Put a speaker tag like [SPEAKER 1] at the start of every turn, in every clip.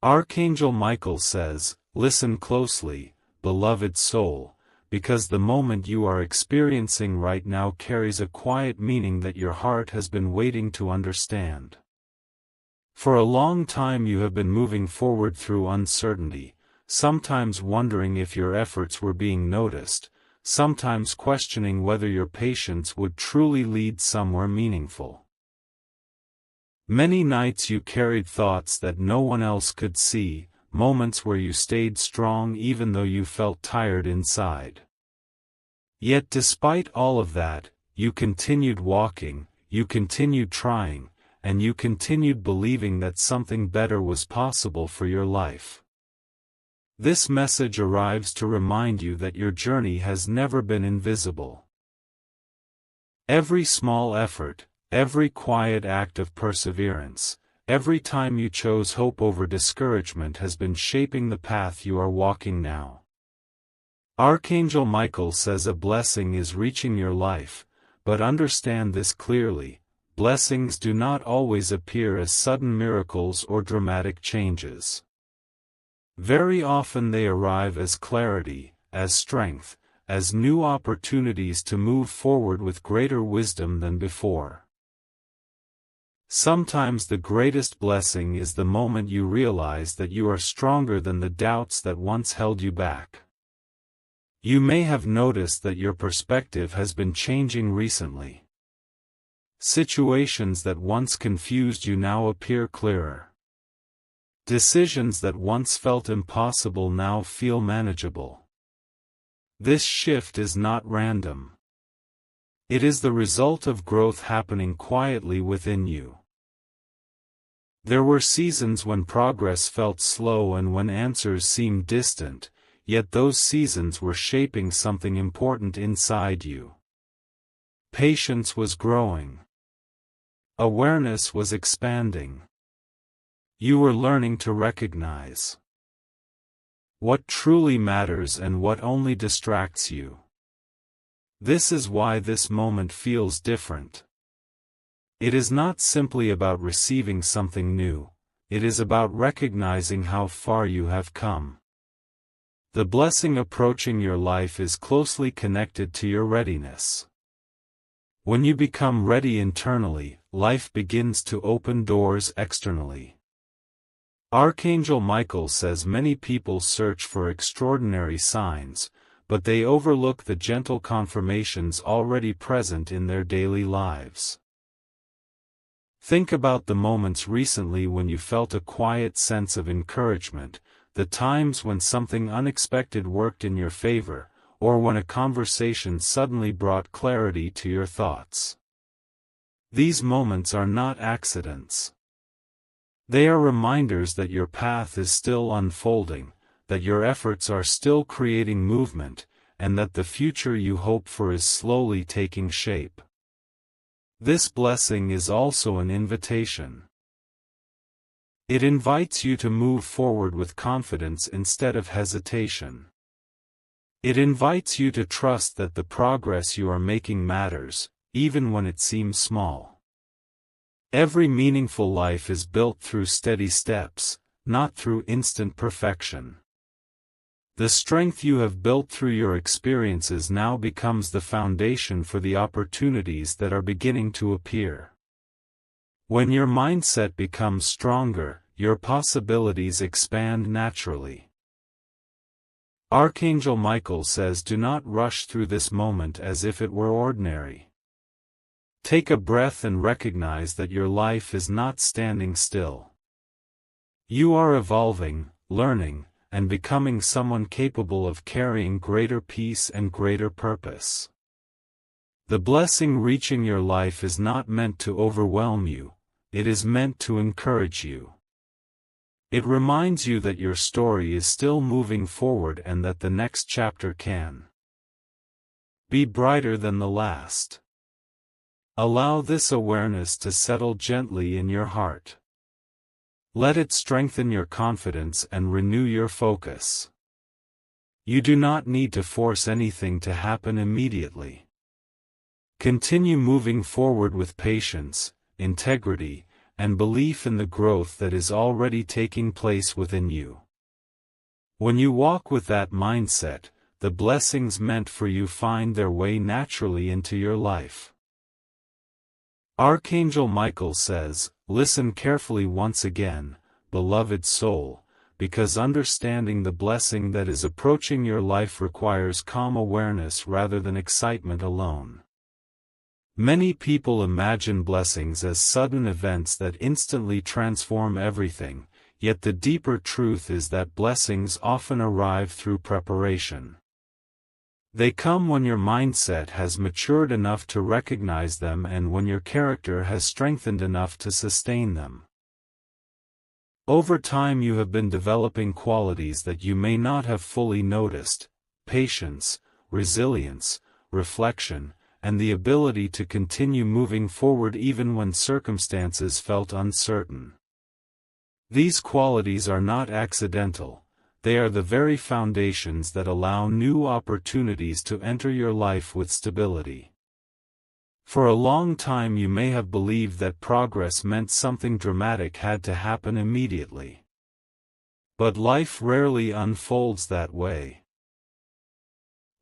[SPEAKER 1] Archangel Michael says, "Listen closely, beloved soul, because the moment you are experiencing right now carries a quiet meaning that your heart has been waiting to understand. For a long time you have been moving forward through uncertainty, sometimes wondering if your efforts were being noticed, sometimes questioning whether your patience would truly lead somewhere meaningful. Many nights you carried thoughts that no one else could see, moments where you stayed strong even though you felt tired inside. Yet despite all of that, you continued walking, you continued trying, and you continued believing that something better was possible for your life. This message arrives to remind you that your journey has never been invisible. Every small effort, every quiet act of perseverance, every time you chose hope over discouragement has been shaping the path you are walking now. Archangel Michael says a blessing is reaching your life, but understand this clearly: blessings do not always appear as sudden miracles or dramatic changes. Very often they arrive as clarity, as strength, as new opportunities to move forward with greater wisdom than before. Sometimes the greatest blessing is the moment you realize that you are stronger than the doubts that once held you back. You may have noticed that your perspective has been changing recently. Situations that once confused you now appear clearer. Decisions that once felt impossible now feel manageable. This shift is not random. It is the result of growth happening quietly within you. There were seasons when progress felt slow and when answers seemed distant, yet those seasons were shaping something important inside you. Patience was growing. Awareness was expanding. You were learning to recognize what truly matters and what only distracts you. This is why this moment feels different. It is not simply about receiving something new, it is about recognizing how far you have come. The blessing approaching your life is closely connected to your readiness. When you become ready internally, life begins to open doors externally. Archangel Michael says many people search for extraordinary signs, but they overlook the gentle confirmations already present in their daily lives. Think about the moments recently when you felt a quiet sense of encouragement, the times when something unexpected worked in your favor, or when a conversation suddenly brought clarity to your thoughts. These moments are not accidents. They are reminders that your path is still unfolding, that your efforts are still creating movement, and that the future you hope for is slowly taking shape. This blessing is also an invitation. It invites you to move forward with confidence instead of hesitation. It invites you to trust that the progress you are making matters, even when it seems small. Every meaningful life is built through steady steps, not through instant perfection. The strength you have built through your experiences now becomes the foundation for the opportunities that are beginning to appear. When your mindset becomes stronger, your possibilities expand naturally. Archangel Michael says, do not rush through this moment as if it were ordinary. Take a breath and recognize that your life is not standing still. You are evolving, learning, and becoming someone capable of carrying greater peace and greater purpose. The blessing reaching your life is not meant to overwhelm you, it is meant to encourage you. It reminds you that your story is still moving forward and that the next chapter can be brighter than the last. Allow this awareness to settle gently in your heart. Let it strengthen your confidence and renew your focus. You do not need to force anything to happen immediately. Continue moving forward with patience, integrity, and belief in the growth that is already taking place within you. When you walk with that mindset, the blessings meant for you find their way naturally into your life. Archangel Michael says, "Listen carefully once again, beloved soul, because understanding the blessing that is approaching your life requires calm awareness rather than excitement alone." Many people imagine blessings as sudden events that instantly transform everything, yet the deeper truth is that blessings often arrive through preparation. They come when your mindset has matured enough to recognize them and when your character has strengthened enough to sustain them. Over time you have been developing qualities that you may not have fully noticed: patience, resilience, reflection, and the ability to continue moving forward even when circumstances felt uncertain. These qualities are not accidental, they are the very foundations that allow new opportunities to enter your life with stability. For a long time you may have believed that progress meant something dramatic had to happen immediately. But life rarely unfolds that way.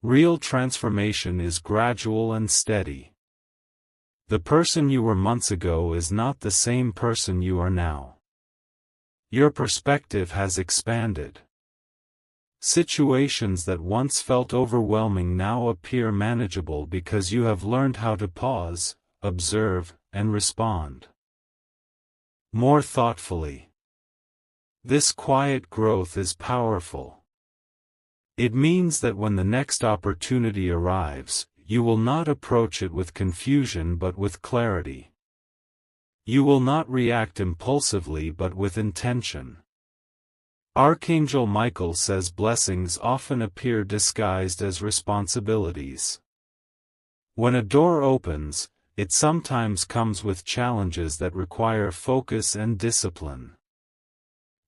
[SPEAKER 1] Real transformation is gradual and steady. The person you were months ago is not the same person you are now. Your perspective has expanded. Situations that once felt overwhelming now appear manageable because you have learned how to pause, observe, and respond more thoughtfully. This quiet growth is powerful. It means that when the next opportunity arrives, you will not approach it with confusion but with clarity. You will not react impulsively but with intention. Archangel Michael says blessings often appear disguised as responsibilities. When a door opens, it sometimes comes with challenges that require focus and discipline.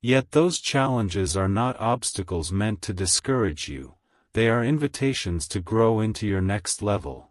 [SPEAKER 1] Yet those challenges are not obstacles meant to discourage you, they are invitations to grow into your next level.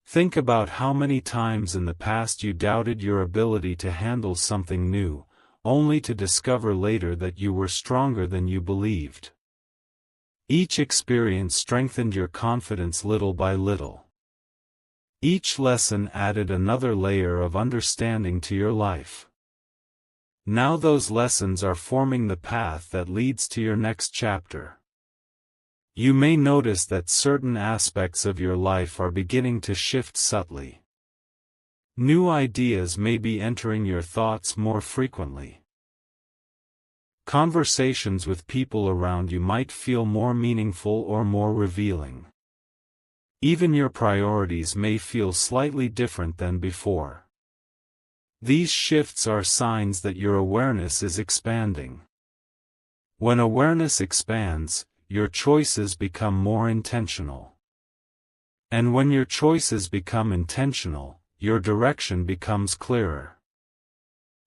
[SPEAKER 1] Think about how many times in the past you doubted your ability to handle something new, only to discover later that you were stronger than you believed. Each experience strengthened your confidence little by little. Each lesson added another layer of understanding to your life. Now those lessons are forming the path that leads to your next chapter. You may notice that certain aspects of your life are beginning to shift subtly. New ideas may be entering your thoughts more frequently. Conversations with people around you might feel more meaningful or more revealing. Even your priorities may feel slightly different than before. These shifts are signs that your awareness is expanding. When awareness expands, your choices become more intentional. And when your choices become intentional, your direction becomes clearer.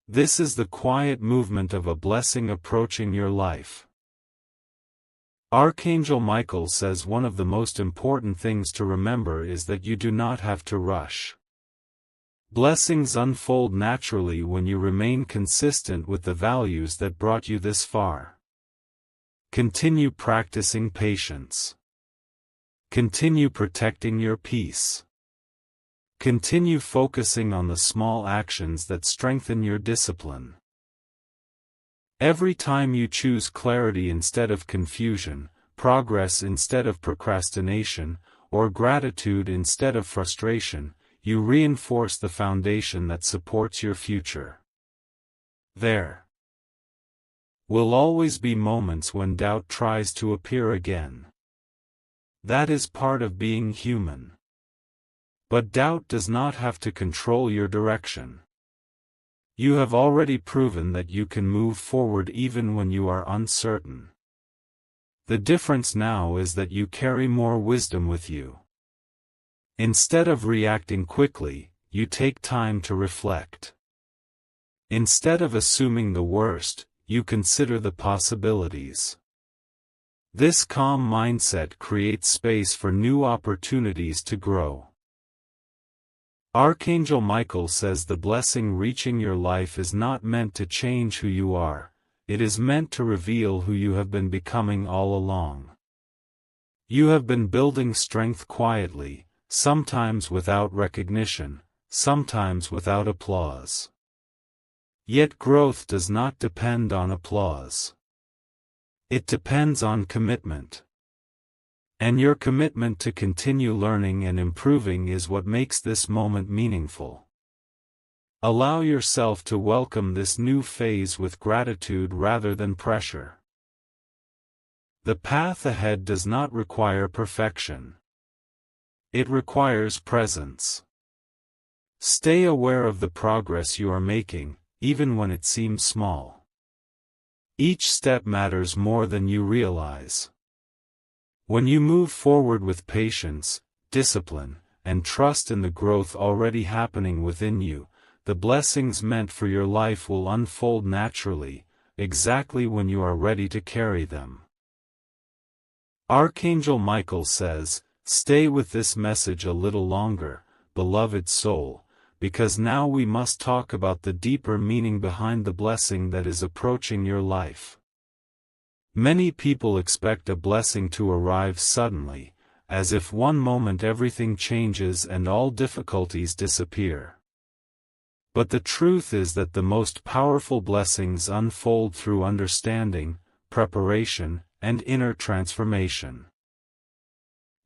[SPEAKER 1] This is the quiet movement of a blessing approaching your life. Archangel Michael says one of the most important things to remember is that you do not have to rush. Blessings unfold naturally when you remain consistent with the values that brought you this far. Continue practicing patience. Continue protecting your peace. Continue focusing on the small actions that strengthen your discipline. Every time you choose clarity instead of confusion, progress instead of procrastination, or gratitude instead of frustration, you reinforce the foundation that supports your future. There will always be moments when doubt tries to appear again. That is part of being human. But doubt does not have to control your direction. You have already proven that you can move forward even when you are uncertain. The difference now is that you carry more wisdom with you. Instead of reacting quickly, you take time to reflect. Instead of assuming the worst, you consider the possibilities. This calm mindset creates space for new opportunities to grow. Archangel Michael says the blessing reaching your life is not meant to change who you are, it is meant to reveal who you have been becoming all along. You have been building strength quietly, sometimes without recognition, sometimes without applause. Yet growth does not depend on applause. It depends on commitment. And your commitment to continue learning and improving is what makes this moment meaningful. Allow yourself to welcome this new phase with gratitude rather than pressure. The path ahead does not require perfection. It requires presence. Stay aware of the progress you are making, even when it seems small. Each step matters more than you realize. When you move forward with patience, discipline, and trust in the growth already happening within you, the blessings meant for your life will unfold naturally, exactly when you are ready to carry them. Archangel Michael says, "Stay with this message a little longer, beloved soul, because now we must talk about the deeper meaning behind the blessing that is approaching your life." Many people expect a blessing to arrive suddenly, as if one moment everything changes and all difficulties disappear. But the truth is that the most powerful blessings unfold through understanding, preparation, and inner transformation.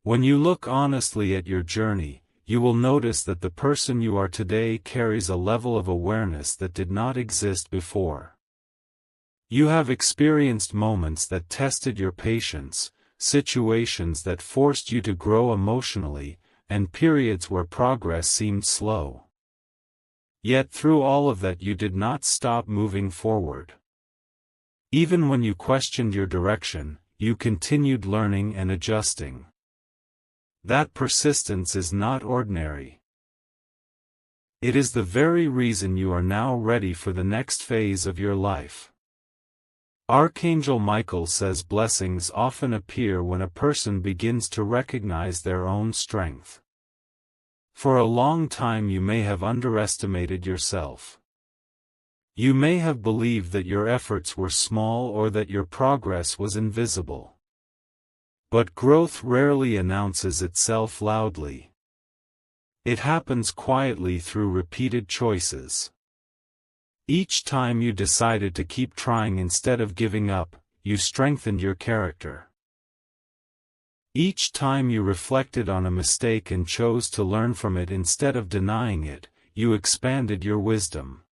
[SPEAKER 1] When you look honestly at your journey, you will notice that the person you are today carries a level of awareness that did not exist before. You have experienced moments that tested your patience, situations that forced you to grow emotionally, and periods where progress seemed slow. Yet through all of that you did not stop moving forward. Even when you questioned your direction, you continued learning and adjusting. That persistence is not ordinary. It is the very reason you are now ready for the next phase of your life. Archangel Michael says blessings often appear when a person begins to recognize their own strength. For a long time you may have underestimated yourself. You may have believed that your efforts were small or that your progress was invisible. But growth rarely announces itself loudly. It happens quietly through repeated choices. Each time you decided to keep trying instead of giving up, you strengthened your character. Each time you reflected on a mistake and chose to learn from it instead of denying it, you expanded your wisdom.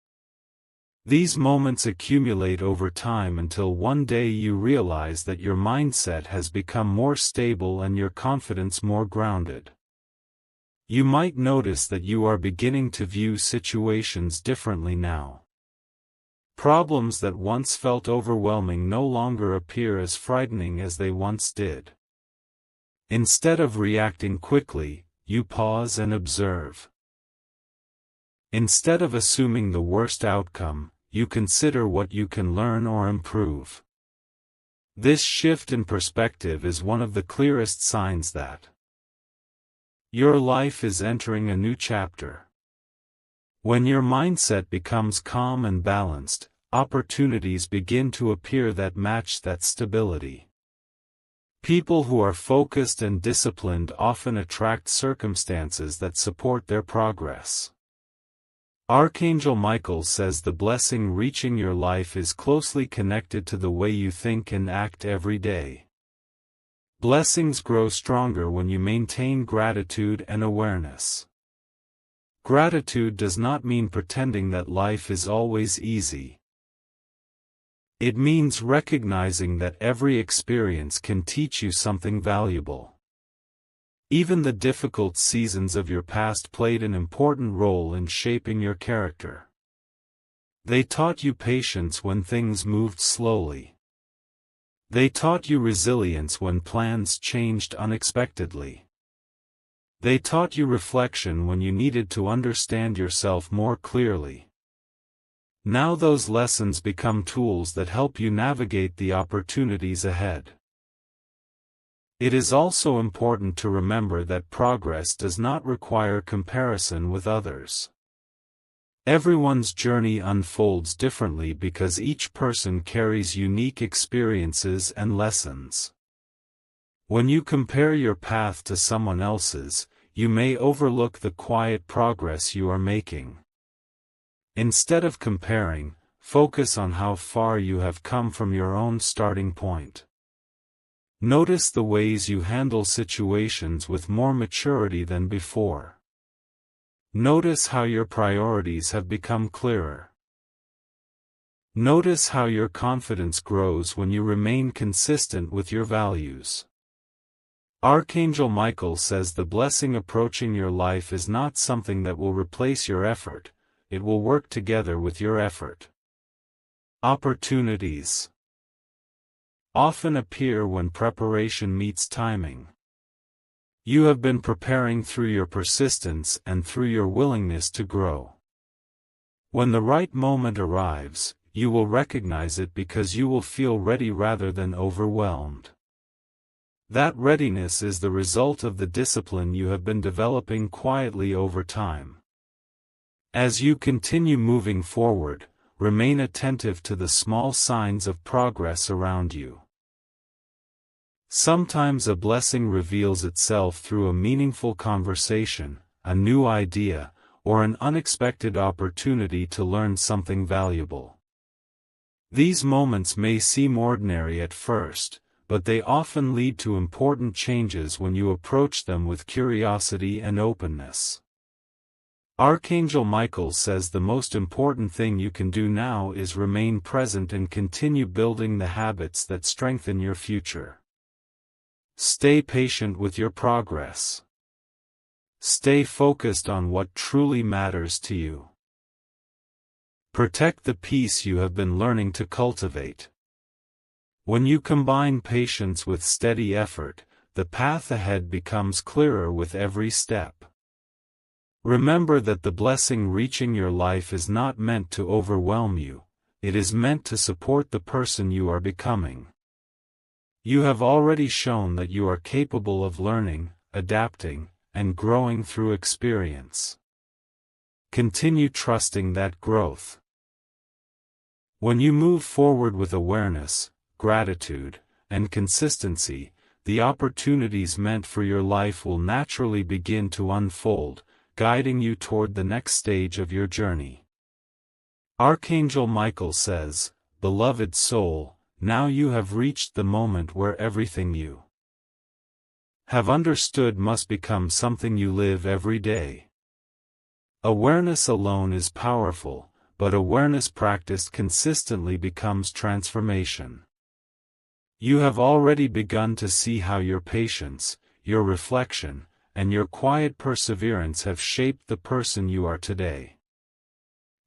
[SPEAKER 1] These moments accumulate over time until one day you realize that your mindset has become more stable and your confidence more grounded. You might notice that you are beginning to view situations differently now. Problems that once felt overwhelming no longer appear as frightening as they once did. Instead of reacting quickly, you pause and observe. Instead of assuming the worst outcome, you consider what you can learn or improve. This shift in perspective is one of the clearest signs that your life is entering a new chapter. When your mindset becomes calm and balanced, opportunities begin to appear that match that stability. People who are focused and disciplined often attract circumstances that support their progress. Archangel Michael says the blessing reaching your life is closely connected to the way you think and act every day. Blessings grow stronger when you maintain gratitude and awareness. Gratitude does not mean pretending that life is always easy. It means recognizing that every experience can teach you something valuable. Even the difficult seasons of your past played an important role in shaping your character. They taught you patience when things moved slowly. They taught you resilience when plans changed unexpectedly. They taught you reflection when you needed to understand yourself more clearly. Now those lessons become tools that help you navigate the opportunities ahead. It is also important to remember that progress does not require comparison with others. Everyone's journey unfolds differently because each person carries unique experiences and lessons. When you compare your path to someone else's, you may overlook the quiet progress you are making. Instead of comparing, focus on how far you have come from your own starting point. Notice the ways you handle situations with more maturity than before. Notice how your priorities have become clearer. Notice how your confidence grows when you remain consistent with your values. Archangel Michael says the blessing approaching your life is not something that will replace your effort, it will work together with your effort. Opportunities often appear when preparation meets timing. You have been preparing through your persistence and through your willingness to grow. When the right moment arrives, you will recognize it because you will feel ready rather than overwhelmed. That readiness is the result of the discipline you have been developing quietly over time. As you continue moving forward, remain attentive to the small signs of progress around you. Sometimes a blessing reveals itself through a meaningful conversation, a new idea, or an unexpected opportunity to learn something valuable. These moments may seem ordinary at first, but they often lead to important changes when you approach them with curiosity and openness. Archangel Michael says the most important thing you can do now is remain present and continue building the habits that strengthen your future. Stay patient with your progress. Stay focused on what truly matters to you. Protect the peace you have been learning to cultivate. When you combine patience with steady effort, the path ahead becomes clearer with every step. Remember that the blessing reaching your life is not meant to overwhelm you, it is meant to support the person you are becoming. You have already shown that you are capable of learning, adapting, and growing through experience. Continue trusting that growth. When you move forward with awareness, gratitude, and consistency, the opportunities meant for your life will naturally begin to unfold, guiding you toward the next stage of your journey. Archangel Michael says, "Beloved soul, now you have reached the moment where everything you have understood must become something you live every day." Awareness alone is powerful, but awareness practiced consistently becomes transformation. You have already begun to see how your patience, your reflection, and your quiet perseverance have shaped the person you are today.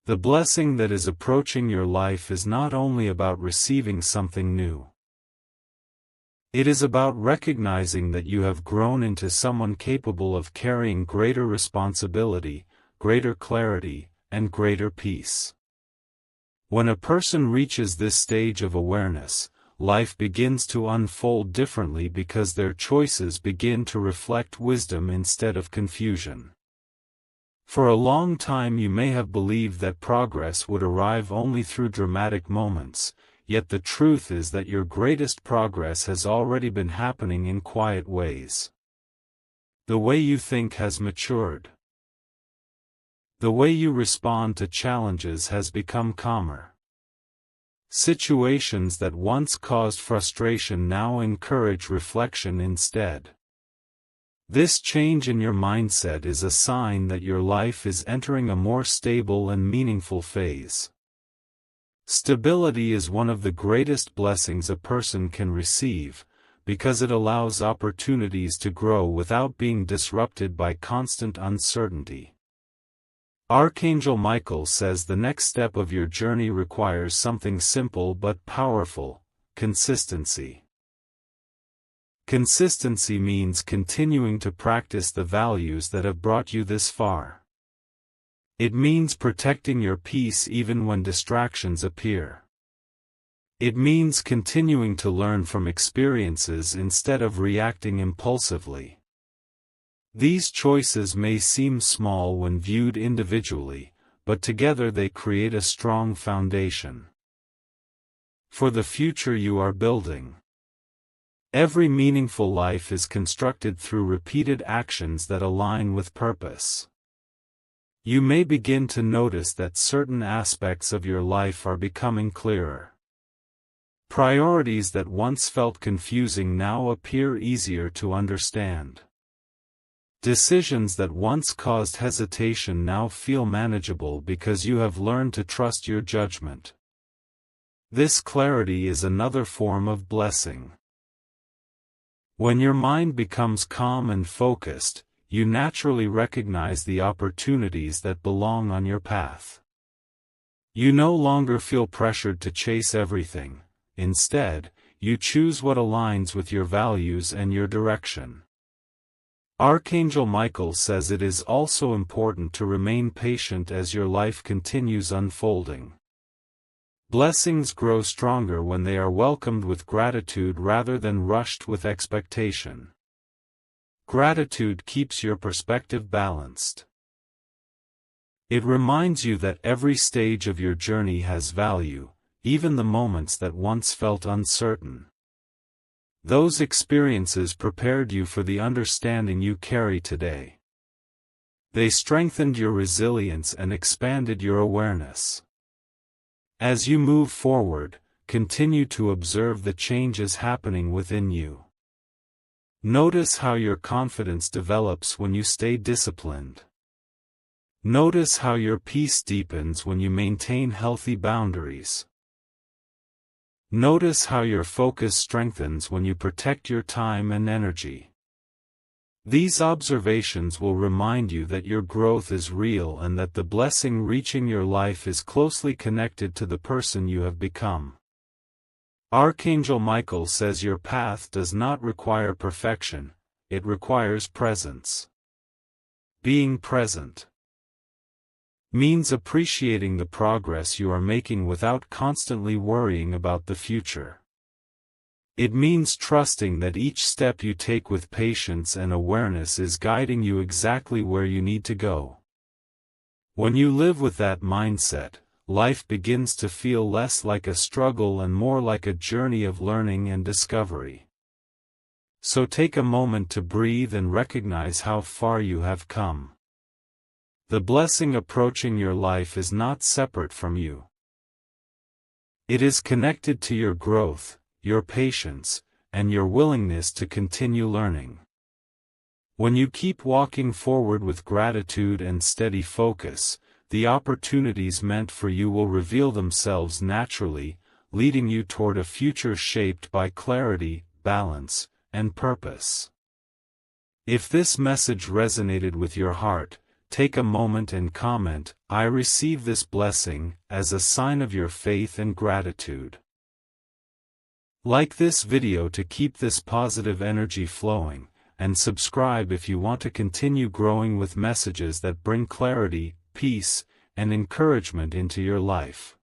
[SPEAKER 1] The blessing that is approaching your life is not only about receiving something new. It is about recognizing that you have grown into someone capable of carrying greater responsibility, greater clarity, and greater peace. When a person reaches this stage of awareness, life begins to unfold differently because their choices begin to reflect wisdom instead of confusion. For a long time you may have believed that progress would arrive only through dramatic moments, yet the truth is that your greatest progress has already been happening in quiet ways. The way you think has matured. The way you respond to challenges has become calmer. Situations that once caused frustration now encourage reflection instead. This change in your mindset is a sign that your life is entering a more stable and meaningful phase. Stability is one of the greatest blessings a person can receive, because it allows opportunities to grow without being disrupted by constant uncertainty. Archangel Michael says the next step of your journey requires something simple but powerful: consistency. Consistency means continuing to practice the values that have brought you this far. It means protecting your peace even when distractions appear. It means continuing to learn from experiences instead of reacting impulsively. These choices may seem small when viewed individually, but together they create a strong foundation for the future you are building. Every meaningful life is constructed through repeated actions that align with purpose. You may begin to notice that certain aspects of your life are becoming clearer. Priorities that once felt confusing now appear easier to understand. Decisions that once caused hesitation now feel manageable because you have learned to trust your judgment. This clarity is another form of blessing. When your mind becomes calm and focused, you naturally recognize the opportunities that belong on your path. You no longer feel pressured to chase everything. Instead, you choose what aligns with your values and your direction. Archangel Michael says it is also important to remain patient as your life continues unfolding. Blessings grow stronger when they are welcomed with gratitude rather than rushed with expectation. Gratitude keeps your perspective balanced. It reminds you that every stage of your journey has value, even the moments that once felt uncertain. Those experiences prepared you for the understanding you carry today. They strengthened your resilience and expanded your awareness. As you move forward, continue to observe the changes happening within you. Notice how your confidence develops when you stay disciplined. Notice how your peace deepens when you maintain healthy boundaries. Notice how your focus strengthens when you protect your time and energy. These observations will remind you that your growth is real and that the blessing reaching your life is closely connected to the person you have become. Archangel Michael says your path does not require perfection, it requires presence. Being present means appreciating the progress you are making without constantly worrying about the future. It means trusting that each step you take with patience and awareness is guiding you exactly where you need to go. When you live with that mindset, life begins to feel less like a struggle and more like a journey of learning and discovery. So take a moment to breathe and recognize how far you have come. The blessing approaching your life is not separate from you. It is connected to your growth, your patience, and your willingness to continue learning. When you keep walking forward with gratitude and steady focus, the opportunities meant for you will reveal themselves naturally, leading you toward a future shaped by clarity, balance, and purpose. If this message resonated with your heart, take a moment and comment, "I receive this blessing," as a sign of your faith and gratitude. Like this video to keep this positive energy flowing, and subscribe if you want to continue growing with messages that bring clarity, peace, and encouragement into your life.